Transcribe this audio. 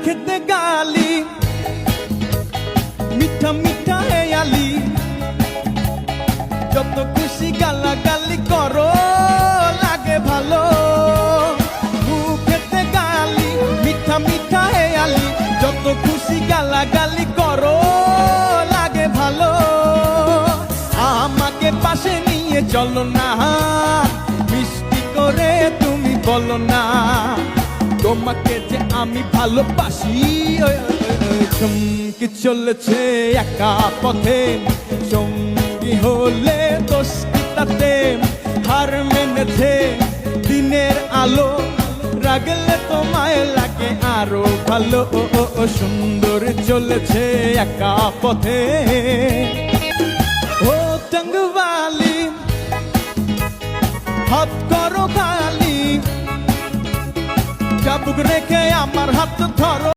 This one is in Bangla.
খেতে গালি মিঠা মিঠা হেয়ালি যত খুশি গালাগালি করো লাগে ভালো মুখেতে গালি মিঠা মিঠা হেয়ালি যত খুশি গালাগালি করো লাগে ভালো আমাকে পাশে নিয়ে চলো না মিষ্টি করে তুমি বলো না তোমাকে যে আমি ভালোবাসি চমকে চলেছে একা পথে সঙ্গী হলে দোষ কি তাতে হার মেনেছে দিনের আলো রাগলে তোমায় লাগে আরো ভালো সুন্দর চলেছে একা পথে ও টঙ্গওয়ালি হাত করো খালি চাবুক রেখে আমার হাত ধরো।